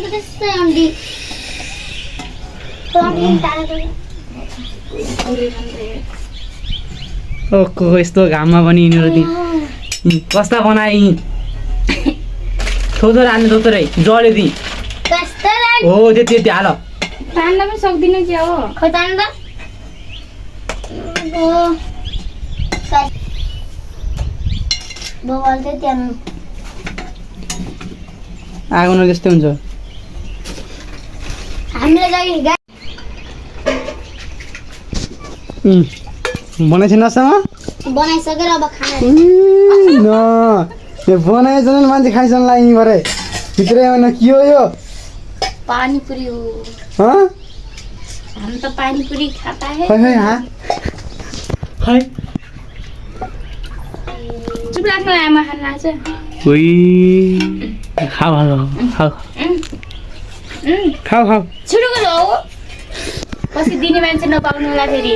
त त्यसै अन्डी ओको यस्तो घाममा पनि यिनीहरू कस्ता बनाए थोथो हाल्ने थोथोरै जले दि हो त्यति त्यति हाल तान्न पनि सक्दिनँ क्या हो खै तान त बवाल चाहिँ त्यहाँ आगो जस्तै हुन्छ हामीले लागि बनाइछन् नसँग बनाइसकेर अब खाना बनाएछन् मान्छे खाइछन् लाग्ने भरे भित्रैमा के हो यो पानीपुरी हो हाँ हम तो पानीपुरी खाता है खै हाँ खै चुप लाग्नु आमा खाना चाहिँ उई खाऊ खाऊ खाऊ खाऊ खाऊ छिटो गयो हो पछि दिने मान्छे नपाउनु होला फेरि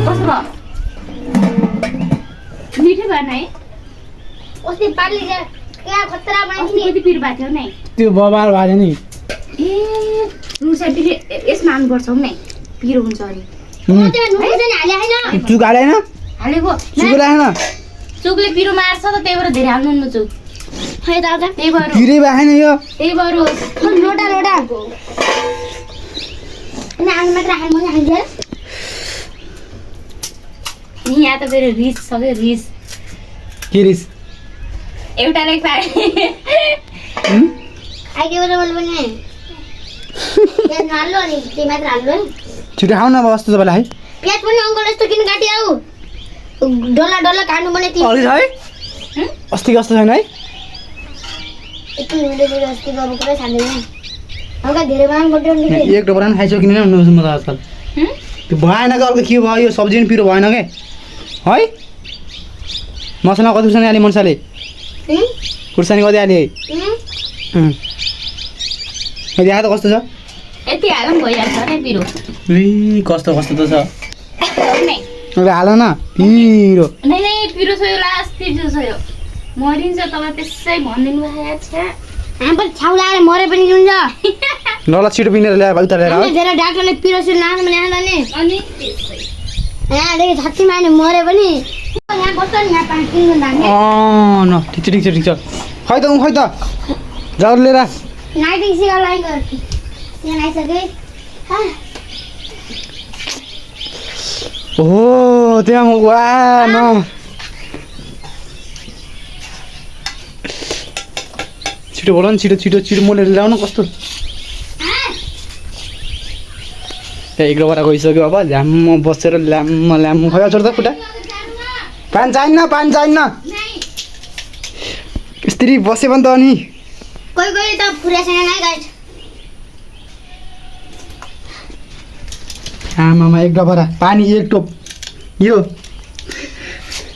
कस्तो भयो मिठो भएन है अस्ति पार्ली क्या खतरा बनाइदिने कति पिर भएको थियो नि त्यो बबाल भयो नि ए रुसा फेरि यसमा हाल्नुपर्छ हौ नि पिरो हुन्छ अरे चुक हालेन हालेको चुक हालेन चुकले पिरो मार्छ त त्यही भएर धेरै हाल्नु न चुक खै दादा त्यही भएर पिरै भएन यो त्यही भएर लोटा लोटा अनि आलु मात्र हाल्नु पनि हाल्दियो नि यहाँ त फेरि रिस सक्यो रिस के रिस एउटालाई पाए आइदियो र मैले पनि प्याज हाल्नु अनि त्यही मात्र हाल्नु है छिटो खाऊ न अब कस्तो तपाईँलाई प्याज पनि अङ्कल यस्तो किन काट्यो आऊ डल्ला डल्ला काट्नु पर्ने ती अलि छ है अस्ति कस्तो छैन है यति हुँदै अस्ति अब पुरै खाँदैन हल्का धेरै बनाउनु पर्यो नि एक टोकरा पनि खाइसकिन नि म त आजकल त्यो भएन कि अर्को के भयो यो सब्जी पनि पिरो भएन के है मसला कति खुर्सानी हाले मन्साले खुर्सानी कति हाले यहाँ त कस्तो छ यति हाल पनि भइहाल्छ नि पिरो ए कस्तो कस्तो त छ नै अहिले हाल न पिरो नै नै पिरो छ यो लास्ट पिरो छ यो मरिन्छ तपाईँ त्यसै भनिदिनु भएको छ हामी पनि छाउ लाएर मरे पनि हुन्छ ल छिटो पिनेर ल्याएर उता ल्याएर अनि धेरै डाक्टरले पिरो सिरो नाच्नु भने आउँदा नि अनि त्यसै यहाँदेखि 60 माने मरे पनि यहाँ बस्छ नि यहाँ पानी किन्नु जाने न ठिक छ खै त खै त जाऊ लिएर नाइटिङ सिगा लाइन गर्छु यहाँ आइसके हो त्यहाँ वा न छिटो बोल न छिटो मोलेर ल्याउनु कस्तो एक डबरा गइसक्यो अब झ्याम्म बसेर ल्याम्म खै छोड त खुट्टा पानी चाहिन्न यसरी बस्यो भने त अनि कोही त फुरासँग नै गाइछ आमामा एक डबरा पानी एक टोप यो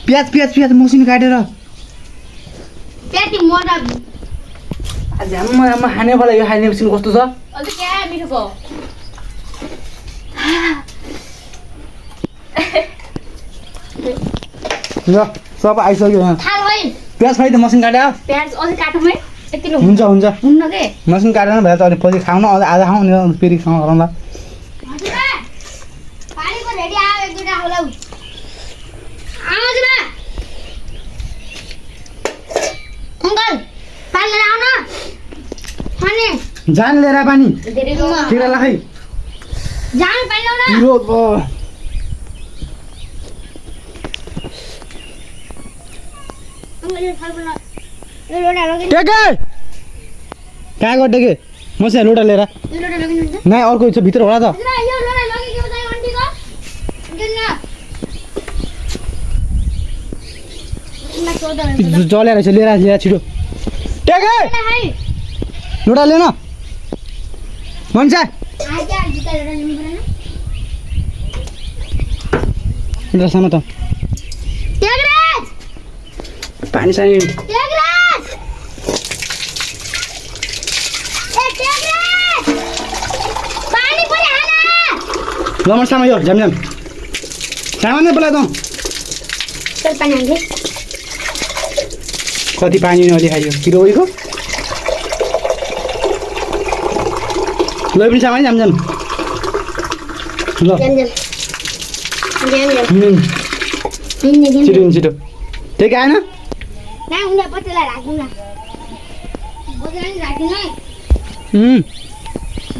प्याज मसिनो काटेर त्यति मोटा झ्याम्म खाने बेला यो खाने मसिन कस्तो छ अझ क्या मिठो भयो ल सब आइसक्यो यहाँ थाल है प्याज खै त मसिन काट्यो प्याज अझ काटौँ है यति लो हुन्छ हुन्न के मसिन काटेर भए त अनि पछि खाउन आधा खाउँ अनि फेरि खाउँ गरौँला पानीको रेडी आयो एक दुईटा होला आवाजमा अङ्कल पानी लिएर आउन खाने जान लिएर पानी धेरै लो तिरा ला खै जान पानी ल्याउन पिरो अङ्कल यो थाल बना यो लोटा लगिन टेके कहाँ गयो टेके मसिना लोटा लिएर यो लोटा लगिनुहुन्छ नै अर्को छ भित्र होला त यो लोटा लगिएको चाहिँ अन्टीको किन जलेर छ लिएर छिटो टेके लोटा लिएन भन्छ सानो त पानी सानी लमर सामा यो झ्याम सामान नै बोलाइ त चल पानी हाल्दै कति पानी अलि खायो पिरोको ल पनि सामान जाम जाम ल जाम जाम छिटो छिटो ठिक आएन ना उनीहरू पछिलाई राख्नु न बजार राख्नु है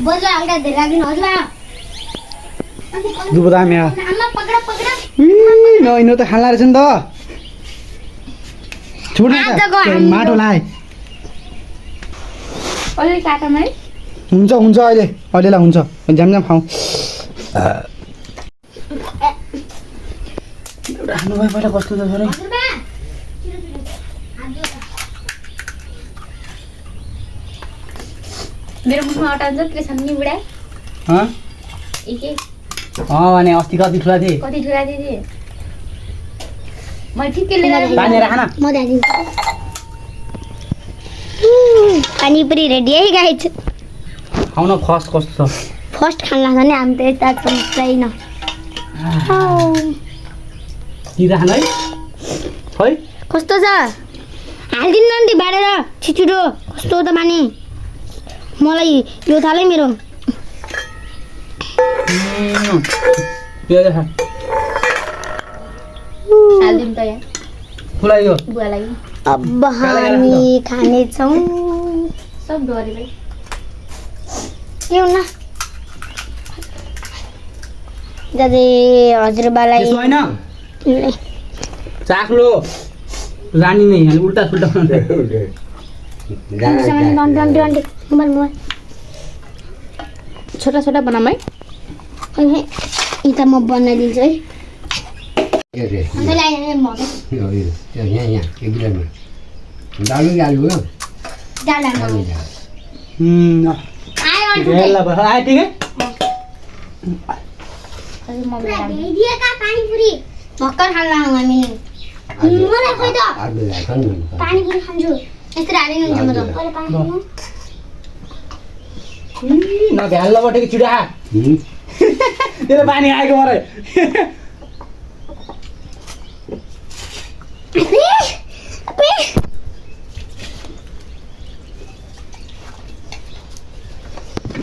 बजार हल्का धेरै राख्नु हजुर दुबो दामी आमा पक्रा पक्रा न त खाना रहेछ नि त छोड्नु आजको माटो लाए अलि काटम है हुन्छ हुन्छ अहिले अहिलेलाई हुन्छ जाम जाम खाउँ एउटा खानु भयो पहिला कस्तो छ छोरी हजुरबा मेरो मुखमा अटान्छ के छ नि बुढा हँ एके भने अस्ति कति ठुला थिएँ कति ठुला दिदी म ठिकै लिएर पानी राख न म ल्याइदिन्छु पानी पनि रेडी है गाइज खाउन फर्स्ट कस्तो छ फर्स्ट खान लाग्छ नि हामी त यता छैन तिरा खानु है है कस्तो छ हालिदिनु न बाँडेर छिटो कस्तो त पानी मलाई यो थालै मेरो हाल्दिम त यहाँ खुलाइयो बुवालाई अब हामी खानेछौँ सब डोरी भाइ के हुन्न दाजु हजुरबालाई त्यसो होइन चाख्लो रानी नै अनि उल्टा सुल्टा छोटा छोटा बनाऊँ है यी त म बनाइदिन्छु है अन्त ल्याइदिनु म आयो ठिकै भर्खर खान लाग्यौँ हामी मलाई खोइ त पानीपुरी खान्छु यस्तो हालिदिनुहुन्छ म त पहिला पानी खानु न भ्याल्ला बटेको चिडा तेरो पानी आएको मलाई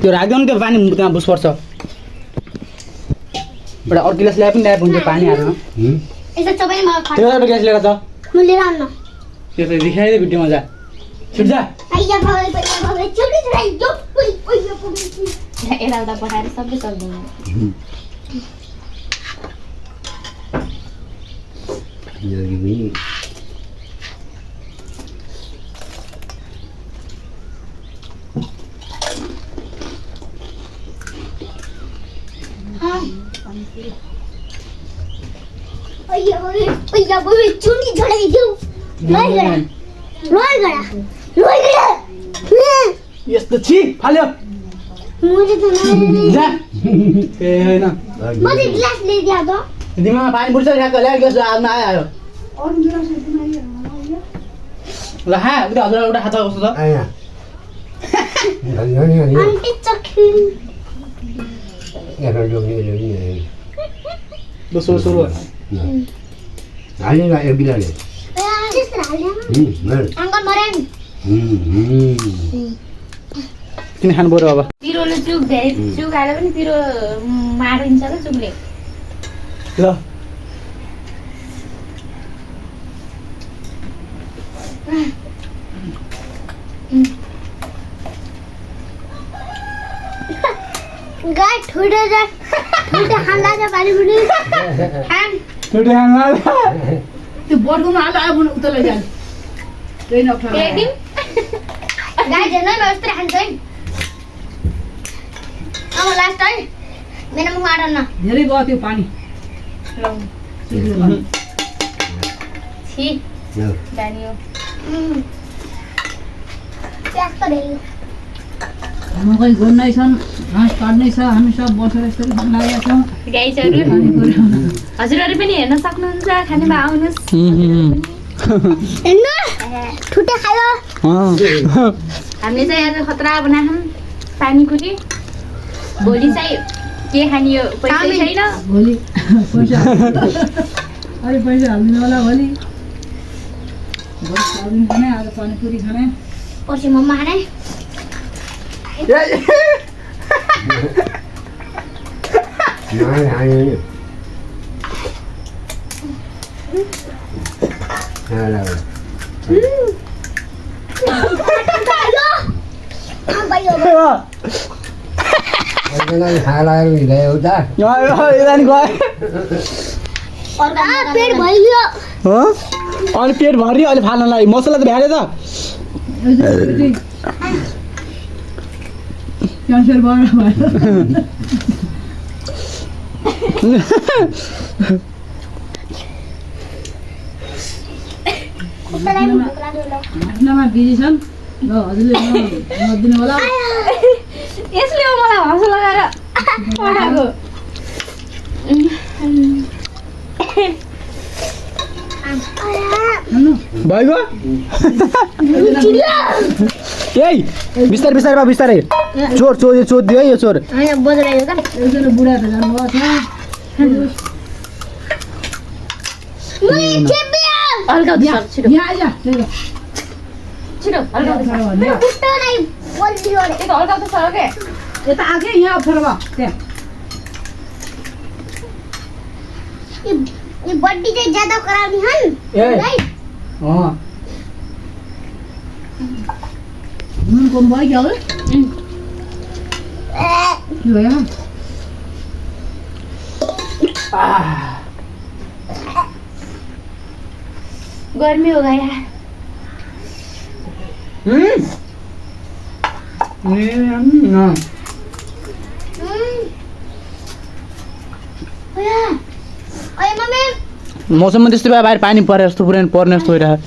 त्यो राख्दैन नि त्यो पानी त्यहाँ बुस पर्छ एउटा अर्को गिलास ल्याए पनि ल्याए हुन्छ पानी हाल्नु यस्तो सबैले मलाई त्यो एउटा गिलास लिएर छ म लिएर आउनु त्यो त देखाइदियो भिडियोमा जा छुट्छ यताउता पठाएर सबै सक्दैन चुनी झडाइदेऊ यस्तो छि फाल्यो जा ए होइन दिमागमा पानी बुझ्छ ल्याएको ल्याएको गिलास आउनु आयो ल खा उता हजुर एउटा खाता कस्तो छ दोस्रो सुरु किन खानु पर्यो अब पिरोले चुक धेरै चुक हाल्यो भने पिरो मारिन्छ क्या चुकले ल त्यो बर्गुमा हाल आयो भने उता लैजाने त्यही नअप्ठ्यारो एकदिन लास्ट है मेरो मुख आँट न धेरै गयो त्यो पानी छि जानी हो मकै गोड्नै छन् घाँस काट्नै छ हामी सब बसेर यसरी खान लागेका छौँ गाइसहरू हजुरहरू पनि हेर्न सक्नुहुन्छ खानेमा आउनुहोस् ठुटे खायो हामीले चाहिँ आज खतरा बनाएछौँ पानीपुरी भोलि चाहिँ के खाने यो पैसा छैन भोलि पैसा अरे पैसा हालिदिनु होला भोलि चाउमिन खाने आज पानीपुरी खाने पर्सि मोमो खाने पेट भइगयो अनि पेट भरि अहिले फाल्नलाई मसला त भ्याले त क्यान्सर भयो घटनामा बिजी छन् ल हजुरले नदिनु होला यसले हो मलाई हँस लगाएर पठाएको खानु भइगयो ए बिस्तारै बिस्तारै बा बिस्तारै चोर चोर यो चोर दियो है यो चोर हैन बजाइयो त एकजना बुढा त जानुभएको छ हल्का छिटो यहाँ आइज छिटो हल्का खुट्टा नै बल्दियो रे त्यो हल्का त छ के यता आके यहाँ अप्ठ्यारो भयो त्यहाँ ये बड्डी चाहिँ ज्यादा कराउने हन् ए अँ नुन कम भयो क्या हो के भयो गर्मी हो गया ओए मम्मी मौसममा त्यस्तो भयो बाहिर पानी परे जस्तो पर्ने जस्तो भइरहेको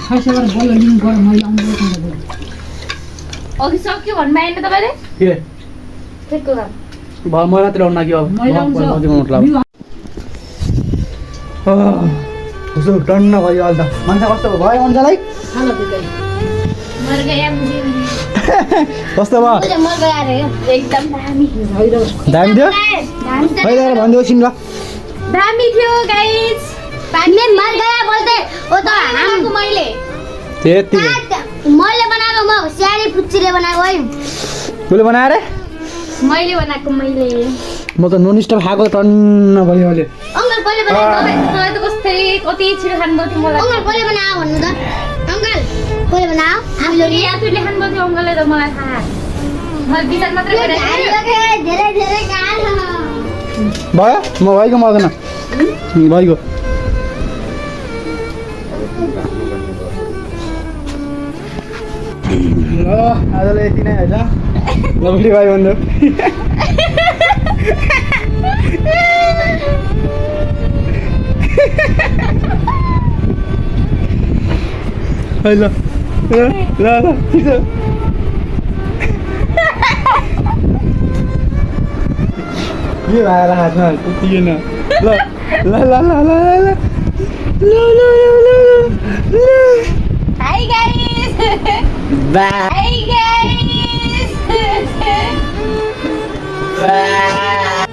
खाइसकेर बल्ल लिनु गरौँ मैले आउनु अघि सक्यो भन्नु आएन तपाईँले के ठिकको काम भयो मलाई मात्रै आउनु लाग्यो अब मैले आउँछ कस्तो टन्न भयो अहिले त मान्छे कस्तो भयो मान्छेलाई खान दिँदै मर गया मुझे कस्तो भयो ओले मर गया रे एकदम दामी दामी थियो दामी त पहिला भनिदियो एकछिन ल दामी थियो गाइस पानी मर गया बोलते ओ त हमको मैले त्यति मैले बनाएको म स्यारी पुच्चीले बनाएको है तँले बनाएर मैले बनाएको मैले म त नन स्टप खाएको टन्न भयो अहिले अङ्कल कसले बनाएको मलाई त कस्तै कति छिटो खानुभएको थियो मलाई अङ्कल कसले बनाएको भन्नु त अङ्कल कसले बनाएको हामीले यात्रुले खानुभएको थियो अङ्कलले त मलाई थाहा मैले विचार मात्रै गरेँ धेरै धेरै गाह्रो भयो म भइगयो म आउँदैन भइगयो ल आजलाई यति नै होइन ल भिडियो भाइ बन्धु है ल ल ल ठिक छ के भएर हातमा पुगेन ल ल ल ल ल ल ल ल ल high guys by high guys by